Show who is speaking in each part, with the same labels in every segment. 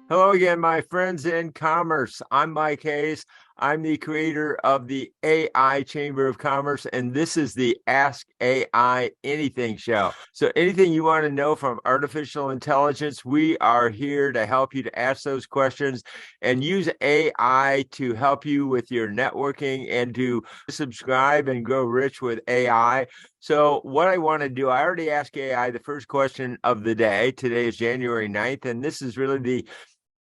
Speaker 1: Hello again, my friends in commerce. I'm Mike Hayes. I'm the creator of the AI Chamber of Commerce, and this is the Ask AI Anything show. So, anything you want to know from artificial intelligence, we are here to help you to ask those questions and use AI to help you with your networking and to subscribe and grow rich with AI. So, what I want to do, I already asked AI the first question of the day. Today is January 9th, and this is really the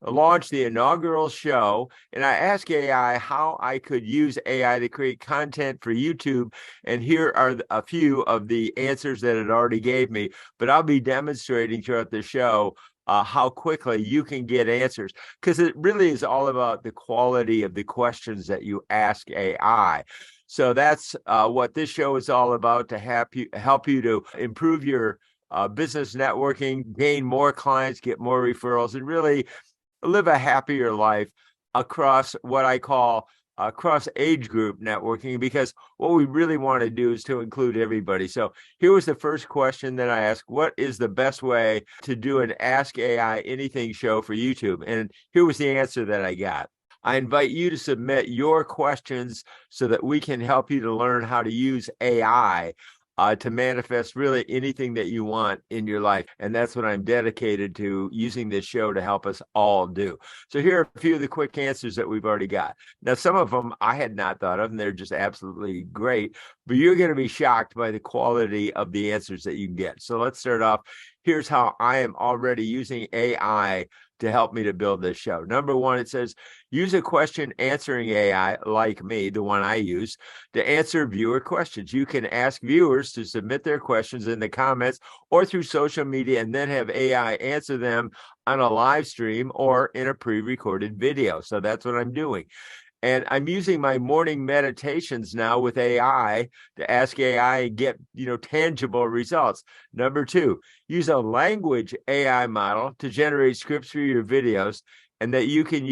Speaker 1: launched the inaugural show, and I asked AI how I could use AI to create content for YouTube. And here are a few of the answers that it already gave me. But I'll be demonstrating throughout the show how quickly you can get answers, because it really is all about the quality of the questions that you ask AI. So that's what this show is all about, to help you to improve your business networking, gain more clients, get more referrals, and really live a happier life across what I call across age group networking, because what we really want to do is to include everybody. So here was the first question that I asked: what is the best way to do an Ask AI Anything show for YouTube? And here was the answer that I got. I invite you to submit your questions so that we can help you to learn how to use AI to manifest really anything that you want in your life. And that's what I'm dedicated to, using this show to help us all do. So here are a few of the quick answers that we've already got. Now, some of them I had not thought of, and they're just absolutely great, but you're going to be shocked by the quality of the answers that you can get. So let's start off. Here's how I am already using AI to help me to build this show. Number one, it says, use a question answering AI like me, the one I use, to answer viewer questions. You can ask viewers to submit their questions in the comments or through social media, and then have AI answer them on a live stream or in a pre-recorded video. So that's what I'm doing. And I'm using my morning meditations now with AI to ask AI and get, tangible results. Number two, use a language AI model to generate scripts for your videos, and that you can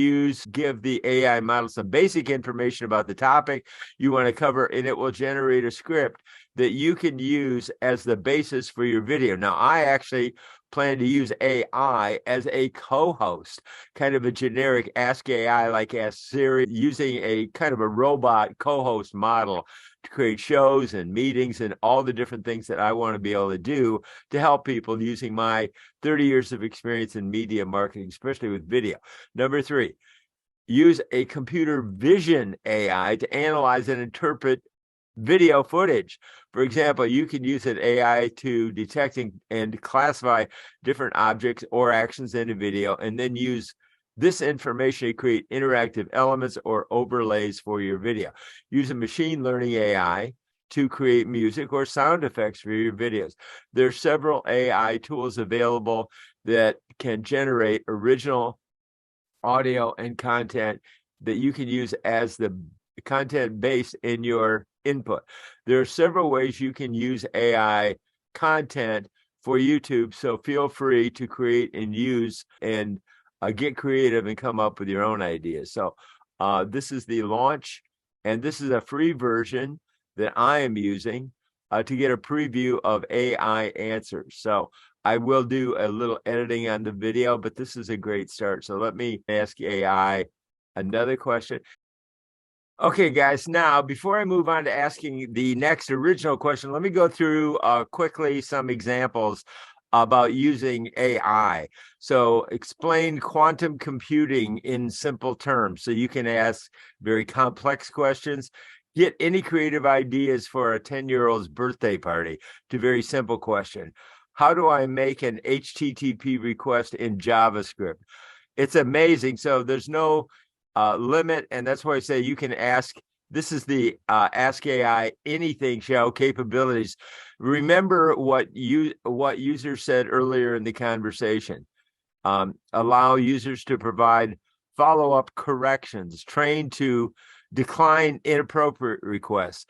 Speaker 1: give the AI model some basic information about the topic you want to cover, and it will generate a script that you can use as the basis for your video. Now, I actually plan to use AI as a co-host, kind of a generic Ask AI, like Ask Siri, using a kind of a robot co-host model to create shows and meetings and all the different things that I want to be able to do to help people, using my 30 years of experience in media marketing, especially with video. Number three, use a computer vision AI to analyze and interpret video footage. For example, you can use an AI to detect and classify different objects or actions in a video, and then use this information to create interactive elements or overlays for your video. Use a machine learning AI to create music or sound effects for your videos. There are several AI tools available that can generate original audio and content that you can use as the content base in your input. There are several ways you can use AI content for YouTube, so feel free to create and use and get creative and come up with your own ideas. So this is the launch, and this is a free version that I am using to get a preview of AI answers. So I will do a little editing on the video, but this is a great start. So let me ask AI another question. Okay, guys, now before I move on to asking the next original question, let me go through quickly some examples about using AI. So explain quantum computing in simple terms. So you can ask very complex questions. Get any creative ideas for a 10-year-old's birthday party, to very simple question. How do I make an HTTP request in JavaScript? It's amazing. So there's no limit, and that's why I say you can ask. This is the Ask AI Anything show capabilities. Remember what users said earlier in the conversation. Allow users to provide follow-up corrections, train to decline inappropriate requests.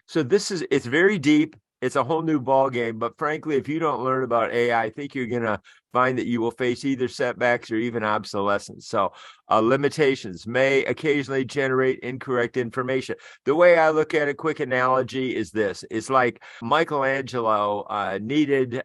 Speaker 1: So it's very deep. It's a whole new ball game. But frankly, if you don't learn about AI, I think you're going to find that you will face either setbacks or even obsolescence. So limitations may occasionally generate incorrect information. The way I look at a quick analogy is this. It's like Michelangelo needed,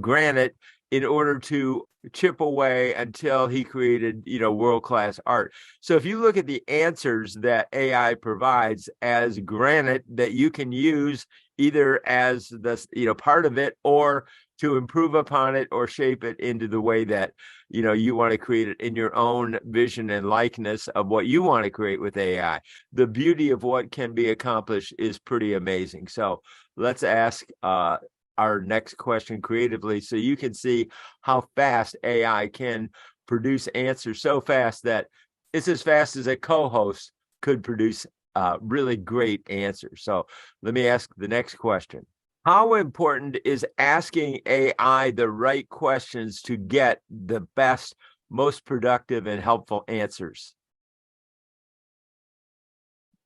Speaker 1: granite in order to chip away until he created, world-class art. So if you look at the answers that AI provides as granite that you can use either as the, part of it, or to improve upon it or shape it into the way that, you want to create it in your own vision and likeness of what you want to create with AI. The beauty of what can be accomplished is pretty amazing. So let's ask our next question creatively so you can see how fast AI can produce answers so fast that it's as fast as a co-host could produce really great answers. So let me ask the next question. How important is asking AI the right questions to get the best, most productive, and helpful answers?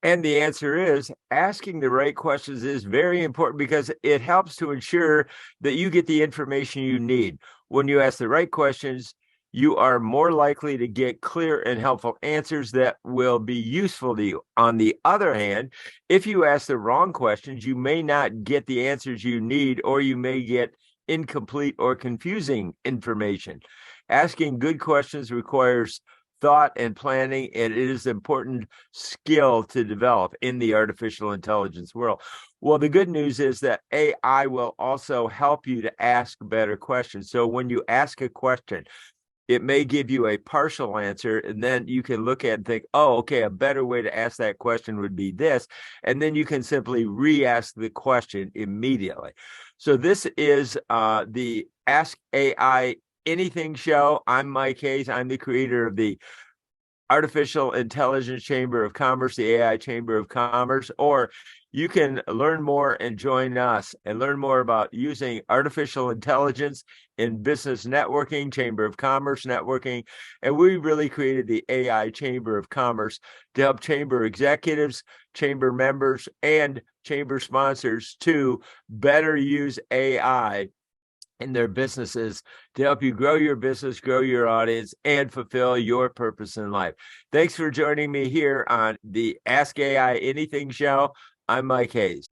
Speaker 1: And the answer is asking the right questions is very important because it helps to ensure that you get the information you need. When you ask the right questions, you are more likely to get clear and helpful answers that will be useful to you. On the other hand, if you ask the wrong questions, you may not get the answers you need, or you may get incomplete or confusing information. Asking good questions requires thought and planning, and it is an important skill to develop in the artificial intelligence world. Well, the good news is that AI will also help you to ask better questions. So when you ask a question, it may give you a partial answer, and then you can look at it and think, oh, okay, a better way to ask that question would be this. And then you can simply re-ask the question immediately. So this is the Ask AI Anything show. I'm Mike Hayes. I'm the creator of the Artificial Intelligence Chamber of Commerce, the AI Chamber of Commerce, or you can learn more and join us and learn more about using artificial intelligence in business networking, Chamber of Commerce networking. And we really created the AI Chamber of Commerce to help chamber executives, chamber members, and chamber sponsors to better use AI in their businesses to help you grow your business, grow your audience, and fulfill your purpose in life. Thanks for joining me here on the Ask AI Anything show. I'm Mike Hayes.